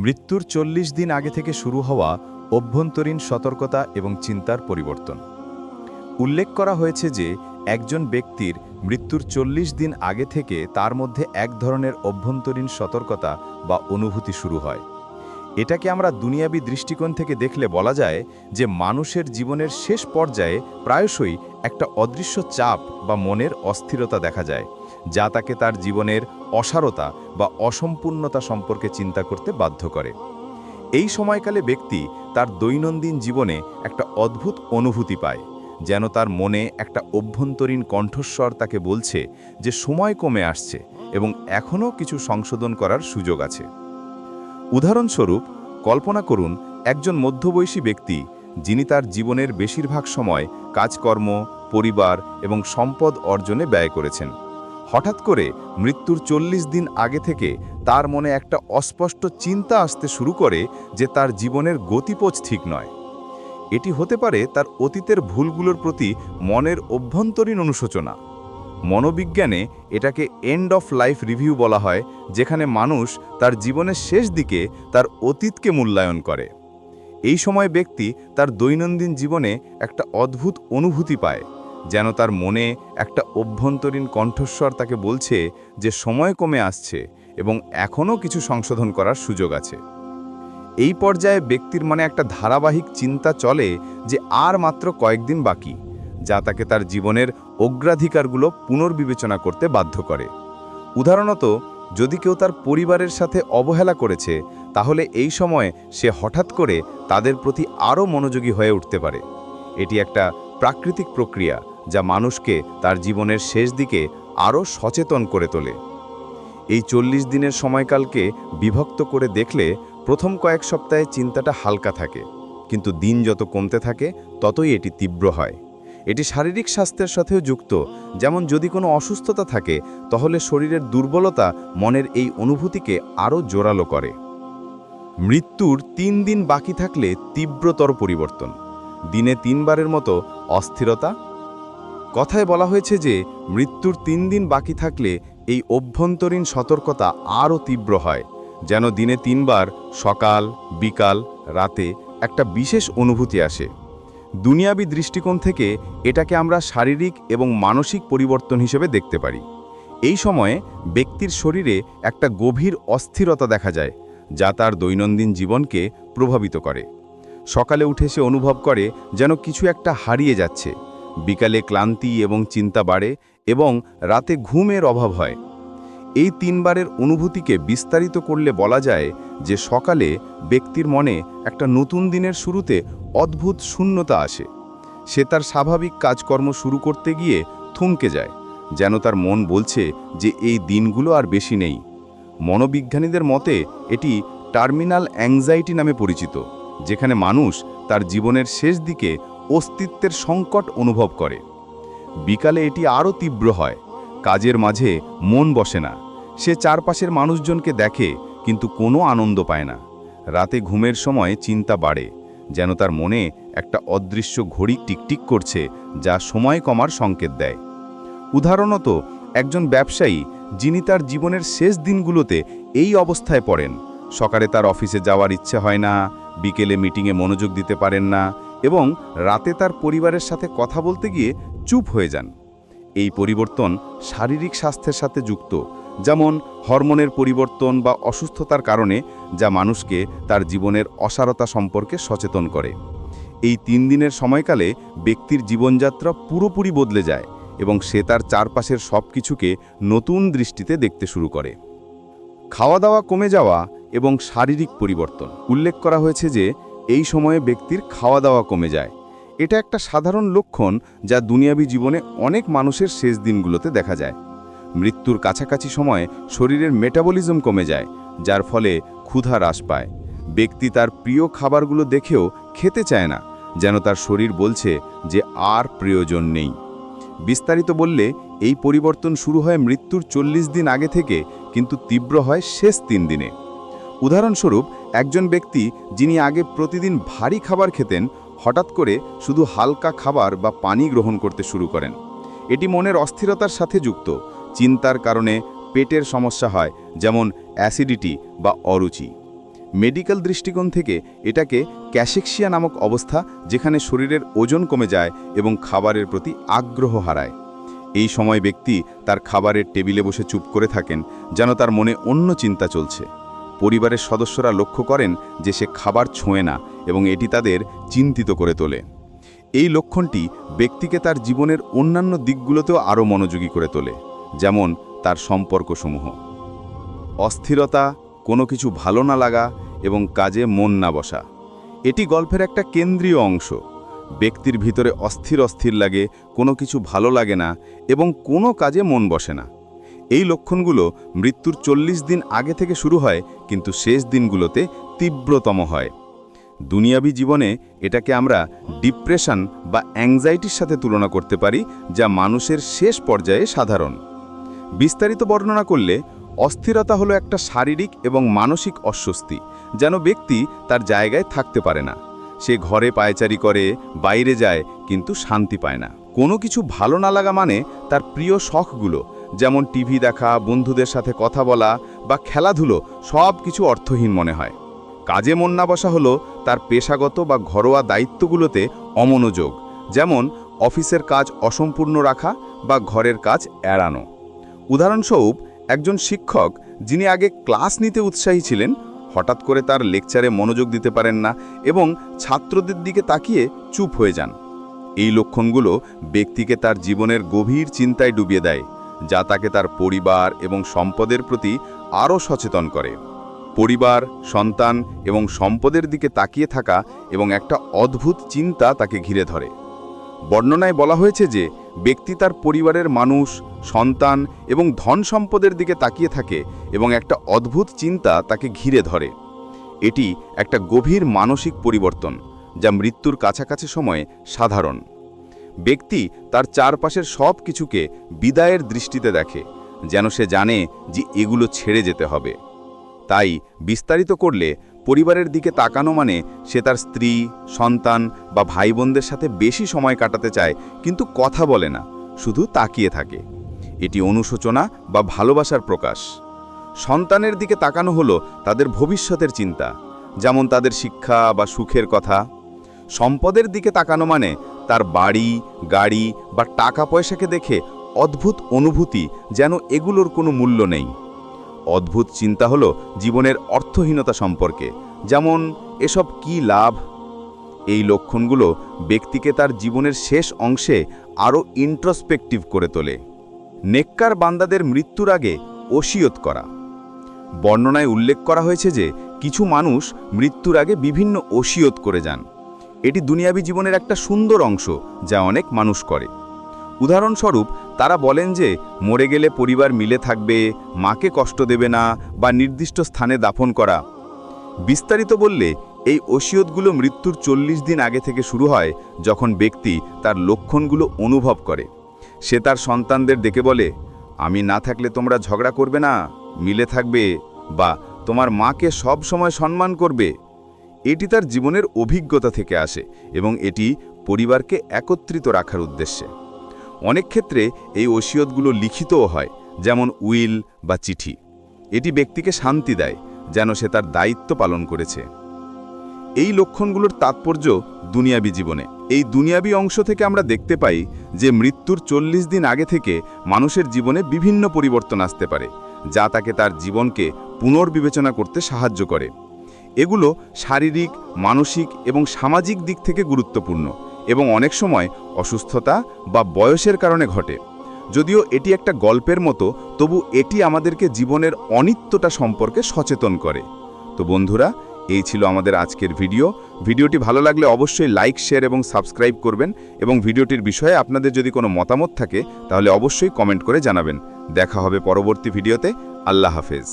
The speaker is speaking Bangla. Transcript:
মৃত্যুর ৪০ দিন আগে থেকে শুরু হওয়া অভ্যন্তরীণ সতর্কতা এবং চিন্তার পরিবর্তন। উল্লেখ করা হয়েছে যে একজন ব্যক্তির মৃত্যুর ৪০ দিন আগে থেকে তার মধ্যে এক ধরনের অভ্যন্তরীণ সতর্কতা বা অনুভূতি শুরু হয়। এটাকে আমরা দুনিয়াবী দৃষ্টিকোণ থেকে দেখলে বলা যায় যে মানুষের জীবনের শেষ পর্যায়ে প্রায়শই একটা অদৃশ্য চাপ বা মনের অস্থিরতা দেখা যায়, যা তাকে তার জীবনের অসারতা বা অসম্পূর্ণতা সম্পর্কে চিন্তা করতে বাধ্য করে। এই সময়কালে ব্যক্তি তার দৈনন্দিন জীবনে একটা অদ্ভুত অনুভূতি পায়, যেন তার মনে একটা অভ্যন্তরীণ কণ্ঠস্বর তাকে বলছে যে সময় কমে আসছে এবং এখনও কিছু সংশোধন করার সুযোগ আছে। উদাহরণস্বরূপ, কল্পনা করুন একজন মধ্যবয়সী ব্যক্তি যিনি তার জীবনের বেশিরভাগ সময় কাজকর্ম, পরিবার এবং সম্পদ অর্জনে ব্যয় করেছেন। হঠাৎ করে মৃত্যুর ৪০ দিন আগে থেকে তার মনে একটা অস্পষ্ট চিন্তা আসতে শুরু করে যে তার জীবনের গতিপথ ঠিক নয়। এটি হতে পারে তার অতীতের ভুলগুলোর প্রতি মনের অভ্যন্তরীণ অনুশোচনা। মনোবিজ্ঞানে এটাকে এন্ড অফ লাইফ রিভিউ বলা হয়, যেখানে মানুষ তার জীবনের শেষ দিকে তার অতীতকে মূল্যায়ন করে। এই সময় ব্যক্তি তার দৈনন্দিন জীবনে একটা অদ্ভুত অনুভূতি পায়, যেন তার মনে একটা অভ্যন্তরীণ কণ্ঠস্বর তাকে বলছে যে সময় কমে আসছে এবং এখনও কিছু সংশোধন করার সুযোগ আছে। এই পর্যায়ে ব্যক্তির মনে একটা ধারাবাহিক চিন্তা চলে যে আর মাত্র কয়েকদিন বাকি, যা তাকে তার জীবনের অগ্রাধিকারগুলো পুনর্বিবেচনা করতে বাধ্য করে। উদাহরণত, যদি কেউ তার পরিবারের সাথে অবহেলা করেছে, তাহলে এই সময় সে হঠাৎ করে তাদের প্রতি আরও মনোযোগী হয়ে উঠতে পারে। এটি একটা প্রাকৃতিক প্রক্রিয়া যা মানুষকে তার জীবনের শেষ দিকে আরও সচেতন করে তোলে। এই ৪০ দিনের সময়কালকে বিভক্ত করে দেখলে প্রথম কয়েক সপ্তাহে চিন্তাটা হালকা থাকে, কিন্তু দিন যত কমতে থাকে ততই এটি তীব্র হয়। এটি শারীরিক স্বাস্থ্যের সাথেও যুক্ত, যেমন যদি কোনো অসুস্থতা থাকে তাহলে শরীরের দুর্বলতা মনের এই অনুভূতিকে আরও জোরালো করে। মৃত্যুর ৩ দিন বাকি থাকলে তীব্রতর পরিবর্তন। দিনে ৩ বারের মতো অস্থিরতা। কথায় বলা হয়েছে যে মৃত্যুর ৩ দিন বাকি থাকলে এই অভ্যন্তরীণ সতর্কতা আরও তীব্র হয়, যেন দিনে ৩ বার সকাল, বিকাল, রাতে একটা বিশেষ অনুভূতি আসে। দুনিয়াবী দৃষ্টিকোণ থেকে এটাকে আমরা শারীরিক এবং মানসিক পরিবর্তন হিসেবে দেখতে পারি। এই সময়ে ব্যক্তির শরীরে একটা গভীর অস্থিরতা দেখা যায়, যা তার দৈনন্দিন জীবনকে প্রভাবিত করে। সকালে উঠে সে অনুভব করে যেন কিছু একটা হারিয়ে যাচ্ছে। বিকালে ক্লান্তি এবং চিন্তা বাড়ে এবং রাতে ঘুমের অভাব হয়। এই ৩ বারের অনুভূতিকে বিস্তারিত করলে বলা যায় যে সকালে ব্যক্তির মনে একটা নতুন দিনের শুরুতে অদ্ভুত শূন্যতা আসে। সে তার স্বাভাবিক কাজকর্ম শুরু করতে গিয়ে থমকে যায়, যেন তার মন বলছে যে এই দিনগুলো আর বেশি নেই। মনোবিজ্ঞানীদের মতে এটি টার্মিনাল অ্যাংজাইটি নামে পরিচিত, যেখানে মানুষ তার জীবনের শেষ দিকে অস্তিত্বের সংকট অনুভব করে। বিকালে এটি আরও তীব্র হয়। কাজের মাঝে মন বসে না। সে চারপাশের মানুষজনকে দেখে কিন্তু কোনো আনন্দ পায় না। রাতে ঘুমের সময় চিন্তা বাড়ে, যেন তার মনে একটা অদৃশ্য ঘড়ি টিকটিক করছে, যা সময় কমার সংকেত দেয়। উদাহরণত, একজন ব্যবসায়ী যিনি তার জীবনের শেষ দিনগুলোতে এই অবস্থায় পড়েন। সকালে তার অফিসে যাওয়ার ইচ্ছে হয় না, বিকেলে মিটিংয়ে মনোযোগ দিতে পারেন না এবং রাতে তার পরিবারের সাথে কথা বলতে গিয়ে চুপ হয়ে যান। এই পরিবর্তন শারীরিক স্বাস্থ্যের সাথে যুক্ত, যেমন হরমোনের পরিবর্তন বা অসুস্থতার কারণে, যা মানুষকে তার জীবনের অসারতা সম্পর্কে সচেতন করে। এই ৩ দিনের সময়কালে ব্যক্তির জীবনযাত্রা পুরোপুরি বদলে যায় এবং সে তার চারপাশের সব কিছুকে নতুন দৃষ্টিতে দেখতে শুরু করে। খাওয়া দাওয়া কমে যাওয়া এবং শারীরিক পরিবর্তন। উল্লেখ করা হয়েছে যে এই সময়ে ব্যক্তির খাওয়া দাওয়া কমে যায়। এটা একটা সাধারণ লক্ষণ যা দুনিয়াবী জীবনে অনেক মানুষের শেষ দিনগুলোতে দেখা যায়। মৃত্যুর কাছাকাছি সময়ে শরীরের মেটাবলিজম কমে যায়, যার ফলে ক্ষুধা হ্রাস পায়। ব্যক্তি তার প্রিয় খাবারগুলো দেখেও খেতে চায় না, যেন তার শরীর বলছে যে আর প্রয়োজন নেই। বিস্তারিত বললে এই পরিবর্তন শুরু হয় মৃত্যুর ৪০ দিন আগে থেকে, কিন্তু তীব্র হয় শেষ ৩ দিনে। উদাহরণস্বরূপ, একজন ব্যক্তি যিনি আগে প্রতিদিন ভারী খাবার খেতেন, হঠাৎ করে শুধু হালকা খাবার বা পানি গ্রহণ করতে শুরু করেন। এটি মনের অস্থিরতার সাথে যুক্ত। চিন্তার কারণে পেটের সমস্যা হয়, যেমন অ্যাসিডিটি বা অরুচি। মেডিকেল দৃষ্টিকোণ থেকে এটাকে ক্যাশেক্সিয়া নামক অবস্থা, যেখানে শরীরের ওজন কমে যায় এবং খাবারের প্রতি আগ্রহ হারায়। এই সময় ব্যক্তি তার খাবারের টেবিলে বসে চুপ করে থাকেন, যেন তার মনে অন্য চিন্তা চলছে। পরিবারের সদস্যরা লক্ষ্য করেন যে সে খাবার ছোঁয় না এবং এটি তাদের চিন্তিত করে তোলে। এই লক্ষণটি ব্যক্তিকে তার জীবনের অন্যান্য দিকগুলোতেও আরও মনোযোগী করে তোলে, যেমন তার সম্পর্কসমূহ। অস্থিরতা, কোনো কিছু ভালো না লাগা এবং কাজে মন না বসা, এটি গল্পের একটা কেন্দ্রীয় অংশ। ব্যক্তির ভিতরে অস্থির অস্থির লাগে, কোনো কিছু ভালো লাগে না এবং কোনো কাজে মন বসে না। এই লক্ষণগুলো মৃত্যুর 40 দিন আগে থেকে শুরু হয়, কিন্তু শেষ দিনগুলোতে তীব্রতম হয়। দুনিয়াবী জীবনে এটাকে আমরা ডিপ্রেশন বা অ্যাংজাইটির সাথে তুলনা করতে পারি, যা মানুষের শেষ পর্যায়ে সাধারণ। বিস্তারিত বর্ণনা করলে, অস্থিরতা হলো একটা শারীরিক এবং মানসিক অস্বস্তি, যেন ব্যক্তি তার জায়গায় থাকতে পারে না। সে ঘরে পায়চারি করে, বাইরে যায়, কিন্তু শান্তি পায় না। কোনো কিছু ভালো না লাগা মানে তার প্রিয় শখগুলো, যেমন টিভি দেখা, বন্ধুদের সাথে কথা বলা বা খেলাধুলো, সব কিছু অর্থহীন মনে হয়। কাজে মন না বসা হলো তার পেশাগত বা ঘরোয়া দায়িত্বগুলোতে অমনোযোগ, যেমন অফিসের কাজ অসম্পূর্ণ রাখা বা ঘরের কাজ এড়ানো। উদাহরণস্বরূপ, একজন শিক্ষক যিনি আগে ক্লাস নিতে উৎসাহী ছিলেন, হঠাৎ করে তার লেকচারে মনোযোগ দিতে পারেন না এবং ছাত্রদের দিকে তাকিয়ে চুপ হয়ে যান। এই লক্ষণগুলো ব্যক্তিকে তার জীবনের গভীর চিন্তায় ডুবিয়ে দেয়, যা তাকে তার পরিবার এবং সম্পদের প্রতি আরও সচেতন করে। পরিবার, সন্তান এবং সম্পদের দিকে তাকিয়ে থাকা এবং একটা অদ্ভুত চিন্তা তাকে ঘিরে ধরে। বর্ণনায় বলা হয়েছে যে ব্যক্তি তার পরিবারের মানুষ, সন্তান এবং ধন সম্পদের দিকে তাকিয়ে থাকে এবং একটা অদ্ভুত চিন্তা তাকে ঘিরে ধরে। এটি একটা গভীর মানসিক পরিবর্তন, যা মৃত্যুর কাছাকাছি সময়ে সাধারণ। ব্যক্তি তার চারপাশের সব কিছুকে বিদায়ের দৃষ্টিতে দেখে, যেন সে জানে যে এগুলো ছেড়ে যেতে হবে। তাই বিস্তারিত করলে, পরিবারের দিকে তাকানো মানে সে তার স্ত্রী, সন্তান বা ভাই বোনদের সাথে বেশি সময় কাটাতে চায়, কিন্তু কথা বলে না, শুধু তাকিয়ে থাকে। এটি অনুশোচনা বা ভালোবাসার প্রকাশ। সন্তানের দিকে তাকানো হলো তাদের ভবিষ্যতের চিন্তা, যেমন তাদের শিক্ষা বা সুখের কথা। সম্পদের দিকে তাকানো মানে তার বাড়ি, গাড়ি বা টাকা পয়সাকে দেখে অদ্ভুত অনুভূতি, যেন এগুলোর কোনো মূল্য নেই। অদ্ভুত চিন্তা হলো জীবনের অর্থহীনতা সম্পর্কে, যেমন এসব কি লাভ। এই লক্ষণগুলো ব্যক্তিকে তার জীবনের শেষ অংশে আরও ইন্ট্রোস্পেক্টিভ করে তোলে। নেককার বান্দাদের মৃত্যুর আগে ওসিয়ত করা। বর্ণনায় উল্লেখ করা হয়েছে যে কিছু মানুষ মৃত্যুর আগে বিভিন্ন ওসিয়ত করে যান। এটি দুনিয়াবী জীবনের একটা সুন্দর অংশ, যা অনেক মানুষ করে। উদাহরণস্বরূপ, তারা বলেন যে মরে গেলে পরিবার মিলে থাকবে, মাকে কষ্ট দেবে না বা নির্দিষ্ট স্থানে দাফন করা। বিস্তারিত বললে, এই ওসিয়তগুলো মৃত্যুর 40 দিন আগে থেকে শুরু হয়, যখন ব্যক্তি তার লক্ষণগুলো অনুভব করে। সে তার সন্তানদের ডেকে বলে, আমি না থাকলে তোমরা ঝগড়া করবে না, মিলে থাকবে, বা তোমার মাকে সব সময় সম্মান করবে। এটি তার জীবনের অভিজ্ঞতা থেকে আসে এবং এটি পরিবারকে একত্রিত রাখার উদ্দেশ্যে। অনেক ক্ষেত্রে এই ওসিয়তগুলো লিখিতও হয়, যেমন উইল বা চিঠি। এটি ব্যক্তিকে শান্তি দেয়, যেন সে তার দায়িত্ব পালন করেছে। এই লক্ষণগুলোর তাৎপর্য দুনিয়াবী জীবনে। এই দুনিয়াবী অংশ থেকে আমরা দেখতে পাই যে মৃত্যুর 40 দিন আগে থেকে মানুষের জীবনে বিভিন্ন পরিবর্তন আসতে পারে, যা তাকে তার জীবনকে পুনর্বিবেচনা করতে সাহায্য করে। এগুলো শারীরিক, মানসিক এবং সামাজিক দিক থেকে গুরুত্বপূর্ণ এবং অনেক সময় অসুস্থতা বা বয়সের কারণে ঘটে। যদিও এটি একটা গল্পের মতো, তবু এটি আমাদেরকে জীবনের অনিত্যতা সম্পর্কে সচেতন করে। তো বন্ধুরা, এই ছিল আমাদের আজকের ভিডিওটি ভালো লাগলে অবশ্যই লাইক, শেয়ার এবং সাবস্ক্রাইব করবেন এবং ভিডিওটির বিষয়ে আপনাদের যদি কোনো মতামত থাকে তাহলে অবশ্যই কমেন্ট করে জানাবেন। দেখা হবে পরবর্তী ভিডিওতে। আল্লাহ হাফেজ।